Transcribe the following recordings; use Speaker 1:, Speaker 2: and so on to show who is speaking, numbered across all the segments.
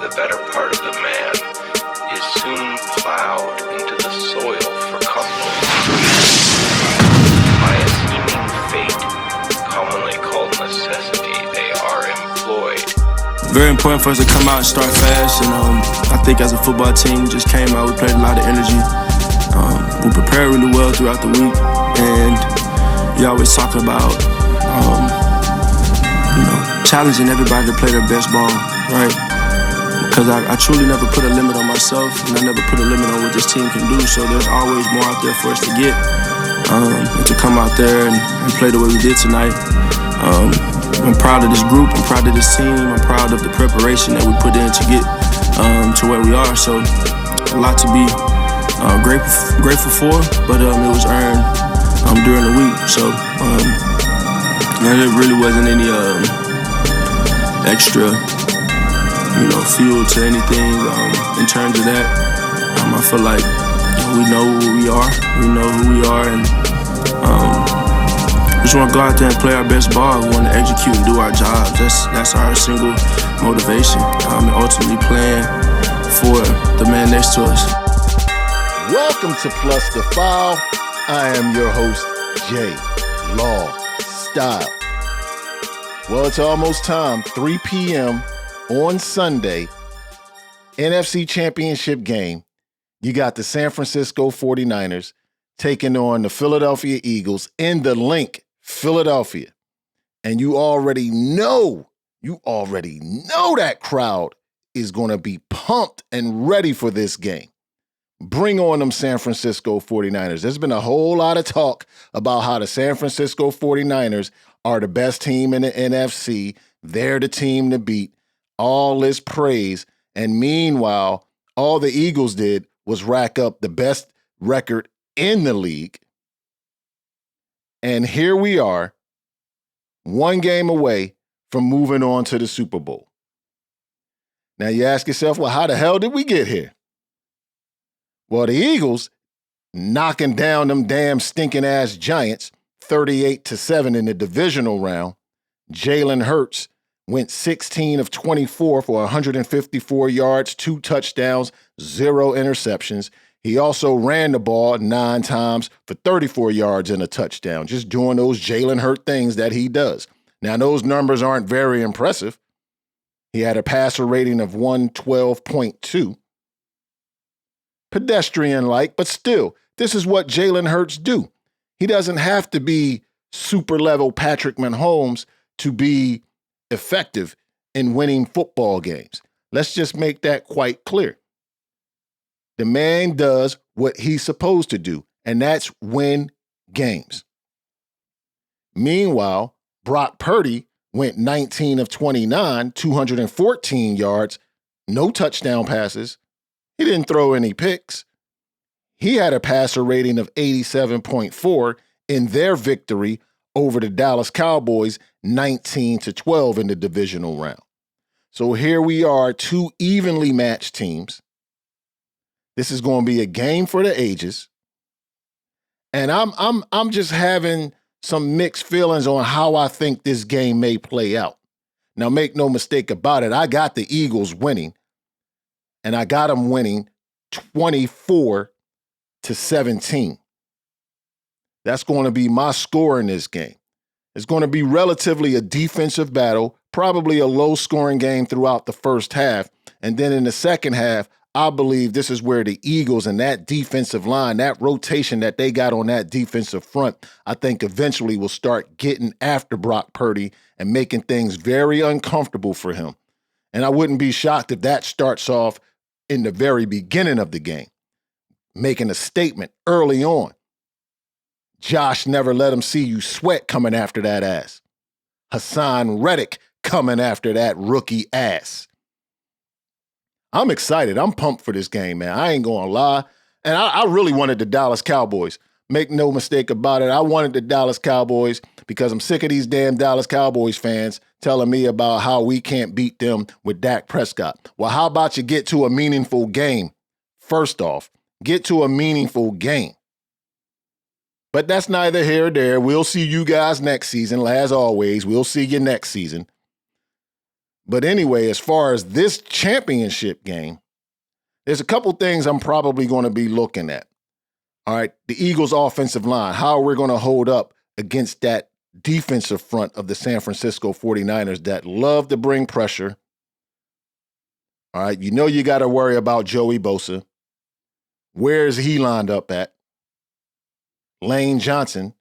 Speaker 1: the better part of the man, is soon plowed into the soil for comfort. By a seeming fate, commonly called necessity, they are employed.
Speaker 2: Very important for us to come out and start fast, and I think as a football team, we just came out, we played a lot of energy. We prepared really well throughout the week, and you always talk about, challenging everybody to play their best ball, right? Because I truly never put a limit on myself, and I never put a limit on what this team can do, so there's always more out there for us to get, and to come out there and play the way we did tonight. I'm proud of this group, I'm proud of this team, I'm proud of the preparation that we put in to get to where we are, so a lot to be grateful for, but it was earned during the week, so there really wasn't any extra, fuel to anything in terms of that. I feel like we know who we are, and we just want to go out there and play our best ball. We want to execute and do our jobs. That's our single motivation, and ultimately playing for the man next to us.
Speaker 3: Welcome to Plus the Foul. I am your host, Jay Law Style. Well, it's almost time, 3 p.m. on Sunday, NFC Championship Game. You got the San Francisco 49ers taking on the Philadelphia Eagles in the Link, Philadelphia. And you already know that crowd is going to be pumped and ready for this game. Bring on them San Francisco 49ers. There's been a whole lot of talk about how the San Francisco 49ers are the best team in the NFC. They're the team to beat. All this praise. And meanwhile, all the Eagles did was rack up the best record in the league. And here we are, one game away from moving on to the Super Bowl. Now you ask yourself, well, how the hell did we get here? Well, the Eagles knocking down them damn stinking ass Giants 38-7 in the divisional round. Jalen Hurts went 16 of 24 for 154 yards, 2 touchdowns, 0 interceptions. He also ran the ball 9 times for 34 yards and a touchdown, just doing those Jalen Hurts things that he does. Now, those numbers aren't very impressive. He had a passer rating of 112.2. Pedestrian-like, but still, this is what Jalen Hurts do. He doesn't have to be super-level Patrick Mahomes to be effective in winning football games. Let's just make that quite clear. The man does what he's supposed to do, and that's win games. Meanwhile, Brock Purdy went 19 of 29, 214 yards, no touchdown passes. He didn't throw any picks. He had a passer rating of 87.4 in their victory over the Dallas Cowboys, 19-12 in the divisional round. So here we are, 2 evenly matched teams. This is going to be a game for the ages. And I'm just having some mixed feelings on how I think this game may play out. Now, make no mistake about it, I got the Eagles winning. And I got them winning 24-17. That's going to be my score in this game. It's going to be relatively a defensive battle, probably a low-scoring game throughout the first half. And then in the second half, I believe this is where the Eagles and that defensive line, that rotation that they got on that defensive front, I think eventually will start getting after Brock Purdy and making things very uncomfortable for him. And I wouldn't be shocked if that starts off in the very beginning of the game, making a statement early on. Josh never let him see you sweat coming after that ass. Hassan Reddick coming after that rookie ass. I'm excited. I'm pumped for this game, man. I ain't gonna lie. And I really wanted the Dallas Cowboys. Make no mistake about it. I wanted the Dallas Cowboys because I'm sick of these damn Dallas Cowboys fans telling me about how we can't beat them with Dak Prescott. Well, how about you get to a meaningful game? First off, get to a meaningful game. But that's neither here or there. We'll see you guys next season. As always, we'll see you next season. But anyway, as far as this championship game, there's a couple things I'm probably going to be looking at. All right, the Eagles' offensive line, how we're going to hold up against that defensive front of the San Francisco 49ers that love to bring pressure. All right, you got to worry about Joey Bosa. Where is he lined up at? Lane Johnson.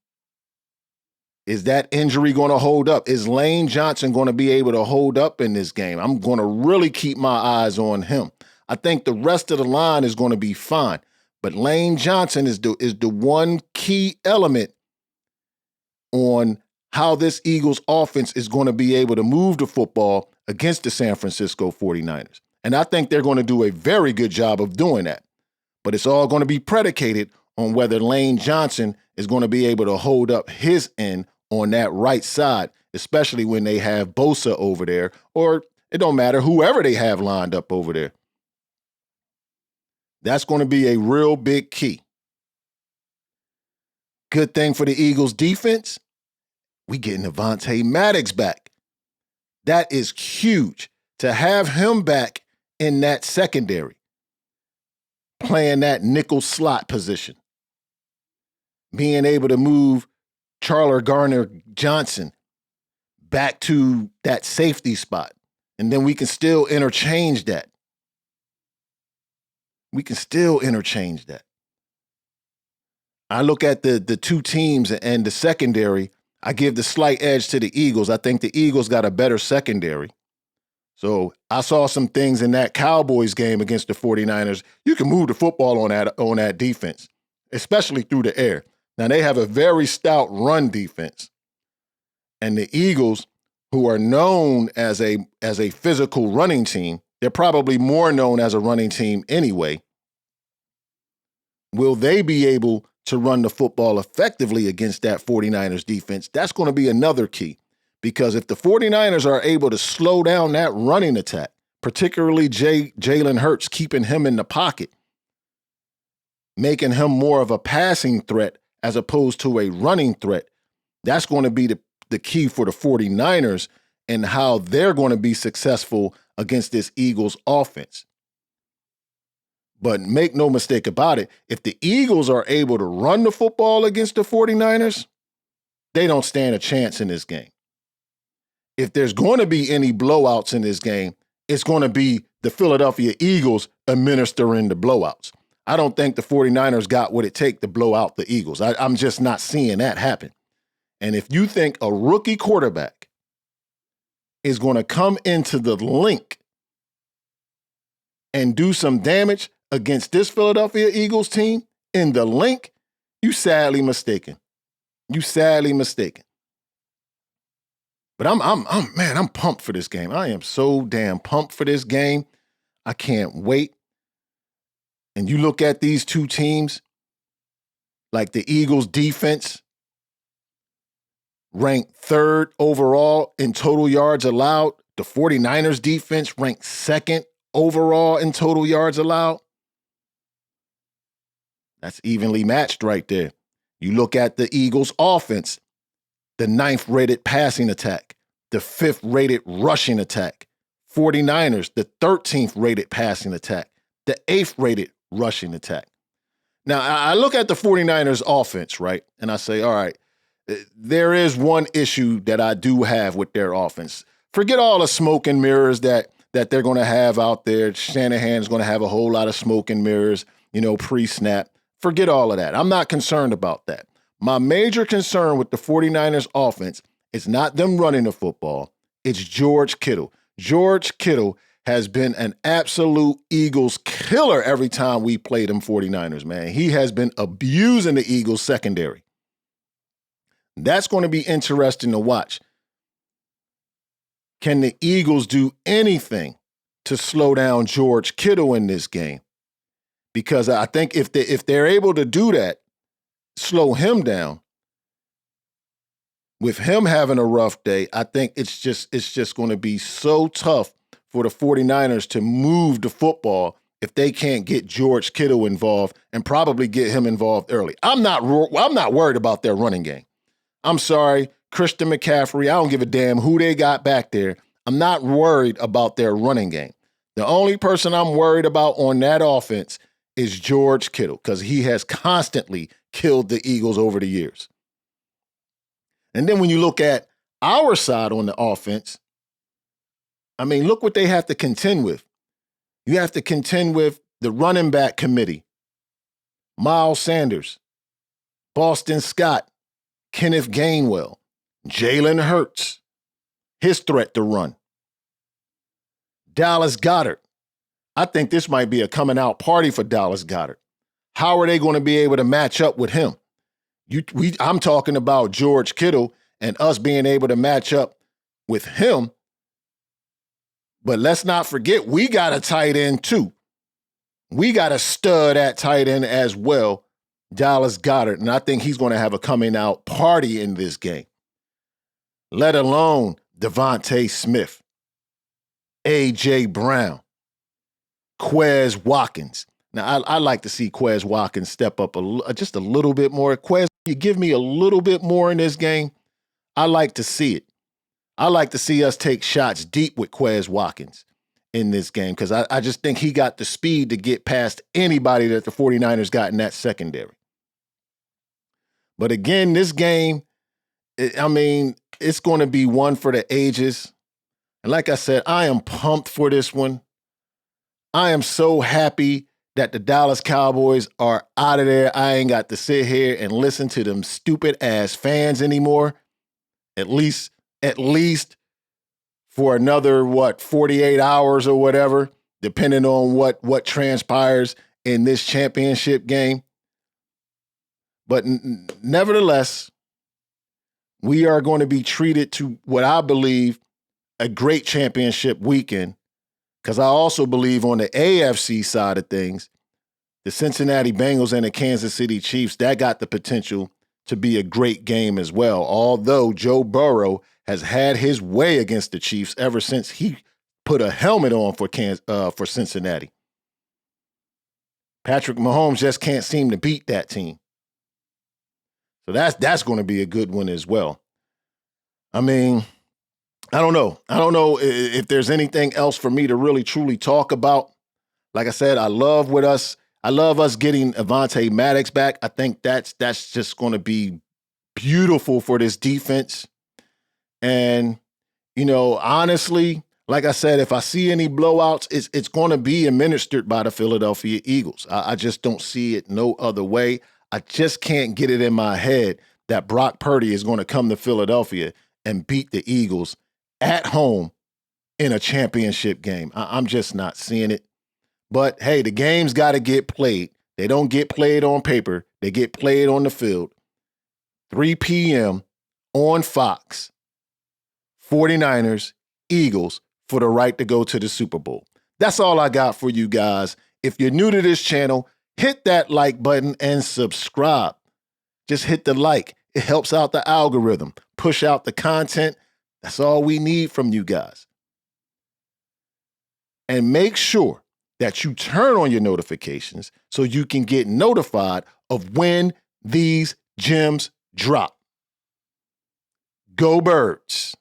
Speaker 3: Is that injury going to hold up? Is Lane Johnson going to be able to hold up in this game? I'm going to really keep my eyes on him. I think the rest of the line is going to be fine. But Lane Johnson is the one key element on how this Eagles offense is going to be able to move the football against the San Francisco 49ers. And I think they're going to do a very good job of doing that. But it's all going to be predicated on whether Lane Johnson is going to be able to hold up his end on that right side, especially when they have Bosa over there, or it don't matter, whoever they have lined up over there. That's going to be a real big key. Good thing for the Eagles defense, we getting Avonte Maddox back. That is huge to have him back in that secondary, playing that nickel slot position, being able to move Charler Garner-Johnson back to that safety spot. And then we can still interchange that. I look at the two teams and the secondary. I give the slight edge to the Eagles. I think the Eagles got a better secondary. So I saw some things in that Cowboys game against the 49ers. You can move the football on that defense, especially through the air. Now, they have a very stout run defense. And the Eagles, who are known as a physical running team, they're probably more known as a running team anyway. Will they be able to run the football effectively against that 49ers defense? That's going to be another key. Because if the 49ers are able to slow down that running attack, particularly Jalen Hurts, keeping him in the pocket, making him more of a passing threat as opposed to a running threat, that's going to be the key for the 49ers and how they're going to be successful against this Eagles offense. But make no mistake about it, if the Eagles are able to run the football against the 49ers, they don't stand a chance in this game. If there's going to be any blowouts in this game, it's going to be the Philadelphia Eagles administering the blowouts. I don't think the 49ers got what it takes to blow out the Eagles. I'm just not seeing that happen. And if you think a rookie quarterback is going to come into the link and do some damage against this Philadelphia Eagles team in the link, you sadly mistaken. But I'm pumped for this game. I am so damn pumped for this game. I can't wait. And you look at these two teams, like the Eagles defense, ranked third overall in total yards allowed. The 49ers defense ranked second overall in total yards allowed. That's evenly matched right there. You look at the Eagles offense, the 9th rated passing attack, the 5th rated rushing attack. 49ers, the 13th rated passing attack, the 8th rated rushing attack. Now, I look at the 49ers offense, right? And I say, all right, there is one issue that I do have with their offense. Forget all the smoke and mirrors that they're going to have out there. Shanahan's going to have a whole lot of smoke and mirrors, pre-snap. Forget all of that. I'm not concerned about that. My major concern with the 49ers offense is not them running the football. It's George Kittle. George Kittle has been an absolute Eagles killer every time we play them 49ers, man. He has been abusing the Eagles secondary. That's going to be interesting to watch. Can the Eagles do anything to slow down George Kittle in this game? Because I think if they're able to do that, slow him down, with him having a rough day, I think it's just going to be so tough for the 49ers to move the football if they can't get George Kittle involved and probably get him involved early. I'm not worried about their running game. I'm sorry, Christian McCaffrey, I don't give a damn who they got back there. I'm not worried about their running game. The only person I'm worried about on that offense is George Kittle, because he has constantly killed the Eagles over the years. And then when you look at our side on the offense, I mean, look what they have to contend with. You have to contend with the running back committee, Miles Sanders, Boston Scott, Kenneth Gainwell, Jalen Hurts, his threat to run, Dallas Goedert. I think this might be a coming out party for Dallas Goedert. How are they going to be able to match up with him? I'm talking about George Kittle and us being able to match up with him. But let's not forget, we got a tight end too. We got a stud at tight end as well, Dallas Goedert. And I think he's going to have a coming out party in this game. Let alone Devontae Smith, A.J. Brown, Quez Watkins. Now, I like to see Quez Watkins step up just a little bit more. Quez, you give me a little bit more in this game, I like to see it. I like to see us take shots deep with Quez Watkins in this game, because I just think he got the speed to get past anybody that the 49ers got in that secondary. But again, this game, it's going to be one for the ages. And like I said, I am pumped for this one. I am so happy that the Dallas Cowboys are out of there. I ain't got to sit here and listen to them stupid ass fans anymore. At least for another, 48 hours or whatever, depending on what transpires in this championship game. But nevertheless, we are going to be treated to what I believe a great championship weekend, because I also believe on the AFC side of things, the Cincinnati Bengals and the Kansas City Chiefs, that got the potential to be a great game as well. Although Joe Burrow has had his way against the Chiefs ever since he put a helmet on for Cincinnati. Patrick Mahomes just can't seem to beat that team. So that's going to be a good one as well. I mean, I don't know. I don't know if there's anything else for me to really truly talk about. Like I said, I love us getting Avonte Maddox back. I think that's just going to be beautiful for this defense. And, honestly, like I said, if I see any blowouts, it's going to be administered by the Philadelphia Eagles. I just don't see it no other way. I just can't get it in my head that Brock Purdy is going to come to Philadelphia and beat the Eagles at home in a championship game. I'm just not seeing it. But, hey, the game's got to get played. They don't get played on paper. They get played on the field. 3 p.m. on Fox. 49ers, Eagles for the right to go to the Super Bowl. That's all I got for you guys. If you're new to this channel, hit that like button and subscribe. Just hit the like. It helps out the algorithm. Push out the content. That's all we need from you guys. And make sure that you turn on your notifications so you can get notified of when these gems drop. Go Birds.